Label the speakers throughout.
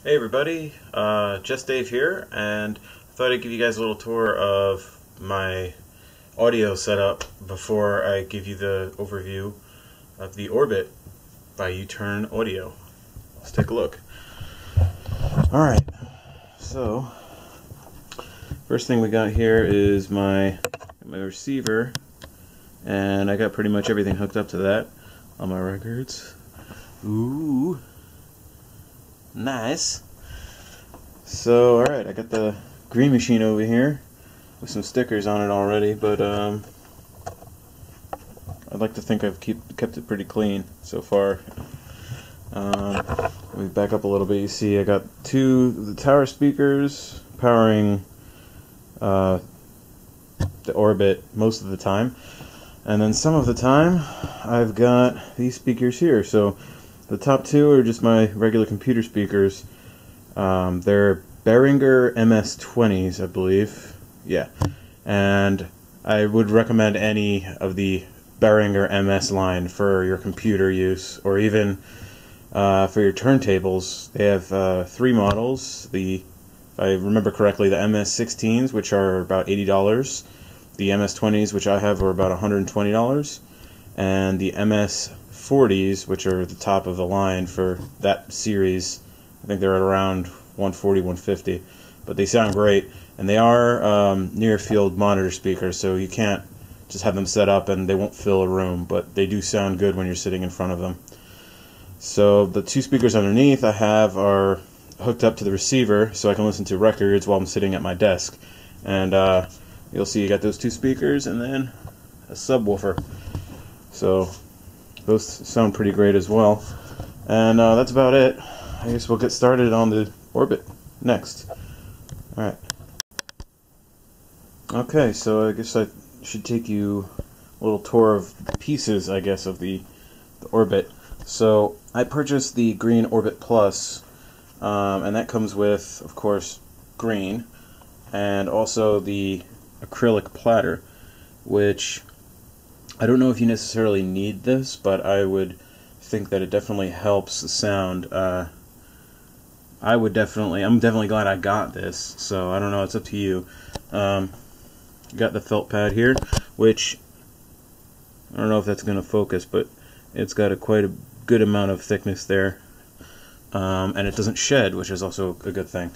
Speaker 1: Hey everybody, Just Dave here, and I thought I'd give you guys a little tour of my audio setup before I give you the overview of the Orbit by U-Turn Audio. Let's take a look. Alright, so first thing we got here is my receiver, and I got pretty much everything hooked up to that on my records. Ooh. Nice. So, alright, I got the Green Machine over here with some stickers on it already, but I'd like to think I've kept it pretty clean so far. Let me back up a little bit. You see I got the tower speakers powering the Orbit most of the time, and then some of the time I've got these speakers here. So the top two are just my regular computer speakers. They're Behringer MS-20s, I believe. Yeah. And I would recommend any of the Behringer MS line for your computer use, or even for your turntables. They have three models. If I remember correctly, the MS-16s, which are about $80. The MS-20s, which I have, are about $120. And the MS-40s, which are the top of the line for that series, I think they're at around $140, $150. But they sound great, and they are near-field monitor speakers, so you can't just have them set up and they won't fill a room, but they do sound good when you're sitting in front of them. So the two speakers underneath I have are hooked up to the receiver, so I can listen to records while I'm sitting at my desk. And you'll see you got those two speakers and then a subwoofer. So those sound pretty great as well. And that's about it. I guess we'll get started on the Orbit next. Alright. Okay, so I guess I should take you a little tour of the pieces, I guess, of the Orbit. So I purchased the Green Orbit Plus, and that comes with, of course, green, and also the acrylic platter, which I don't know if you necessarily need this, but I would think that it definitely helps the sound. I'm definitely glad I got this, so I don't know, it's up to you. Got the felt pad here, which I don't know if that's going to focus, but it's got quite a good amount of thickness there, and it doesn't shed, which is also a good thing.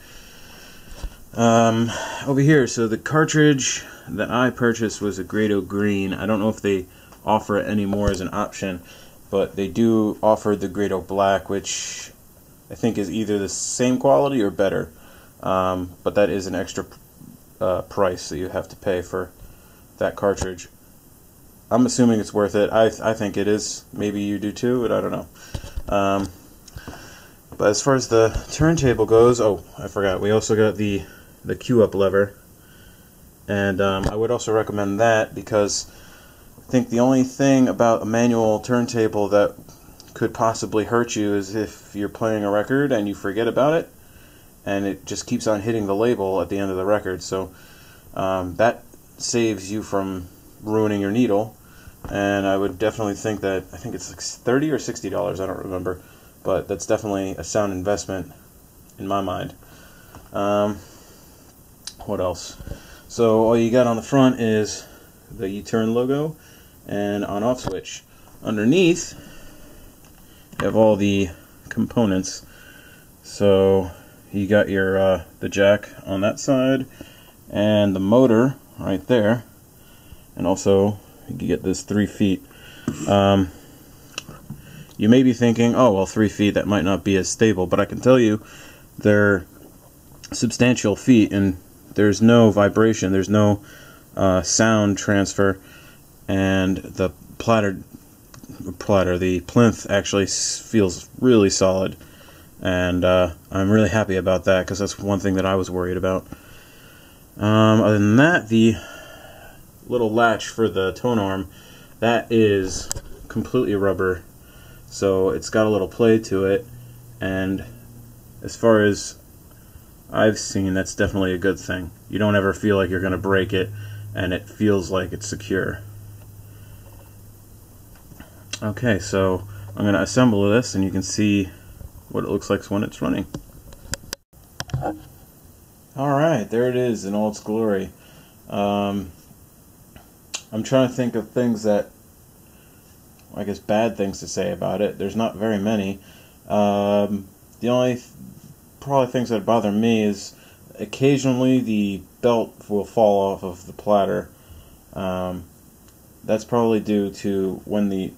Speaker 1: Over here, so the cartridge that I purchased was a Grado Green. I don't know if they offer it anymore as an option, but they do offer the Grado Black, which I think is either the same quality or better, but that is an extra price that you have to pay for that cartridge. I'm assuming it's worth it. I think it is. Maybe you do too, but I don't know. But as far as the turntable goes, oh, I forgot, we also got the Q-up lever, and I would also recommend that, because I think the only thing about a manual turntable that could possibly hurt you is if you're playing a record and you forget about it, and it just keeps on hitting the label at the end of the record. So that saves you from ruining your needle, and I would definitely think that, I think it's like $30 or $60, I don't remember, but that's definitely a sound investment in my mind. What else? So all you got on the front is the U-Turn logo and on-off switch. Underneath you have all the components. So you got your the jack on that side, and the motor right there, and also you get this 3 feet. You may be thinking, oh well, 3 feet, that might not be as stable, but I can tell you they're substantial feet, and there's no vibration, there's no sound transfer, and the the plinth actually feels really solid, and I'm really happy about that, because that's one thing that I was worried about. Other than that, the little latch for the tone arm, that is completely rubber, so it's got a little play to it, and as far as I've seen, that's definitely a good thing. You don't ever feel like you're going to break it, and it feels like it's secure. Okay, so I'm going to assemble this, and you can see what it looks like when it's running. Alright, there it is in all its glory. I'm trying to think of things that, I guess, bad things to say about it. There's not very many. The only probably things that bother me is occasionally the belt will fall off of the platter. That's probably due to when the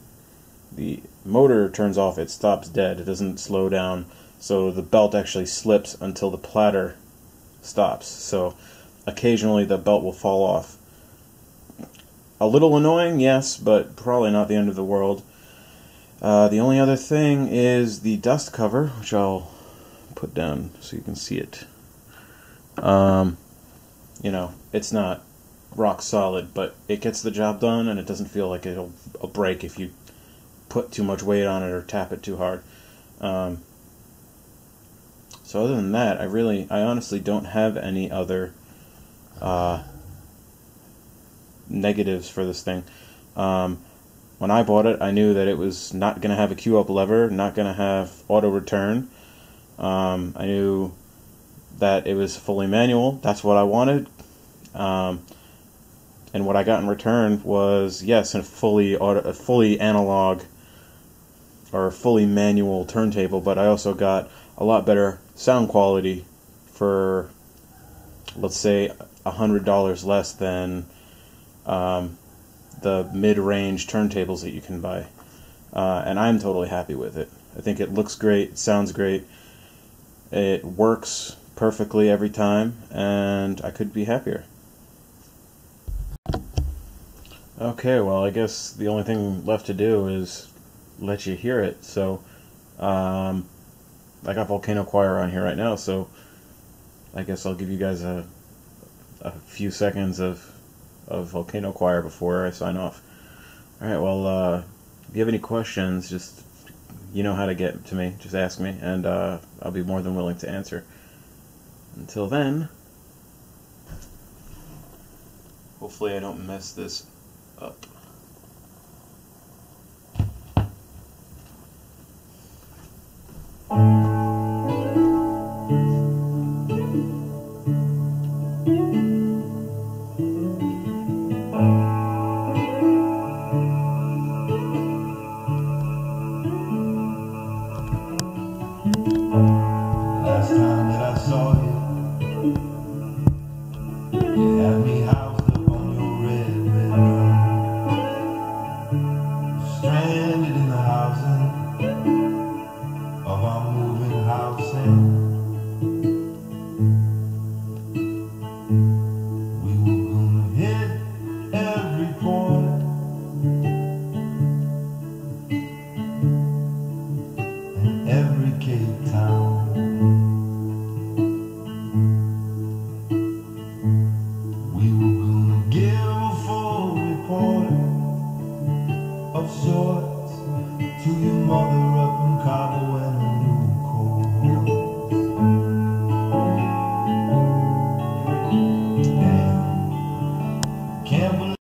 Speaker 1: motor turns off, it stops dead. It doesn't slow down, so the belt actually slips until the platter stops. So occasionally the belt will fall off. A little annoying, yes, but probably not the end of the world. The only other thing is the dust cover, which I'll put down so you can see it. You know, it's not rock solid, but it gets the job done, and it doesn't feel like it'll break if you put too much weight on it or tap it too hard. So other than that, I honestly don't have any other negatives for this thing. When I bought it, I knew that it was not going to have a queue-up lever, not going to have auto-return. I knew that it was fully manual. That's what I wanted. And what I got in return was, yes, a fully analog or fully manual turntable, but I also got a lot better sound quality for, let's say, $100 less than the mid-range turntables that you can buy. And I'm totally happy with it. I think it looks great, it sounds great, it works perfectly every time, and I couldn't be happier. Okay, well, I guess the only thing left to do is let you hear it. So, I got Volcano Choir on here right now, so I guess I'll give you guys a few seconds of Volcano Choir before I sign off. Alright, well, if you have any questions, just, you know how to get to me. Just ask me, and I'll be more than willing to answer. Until then, hopefully I don't mess this up.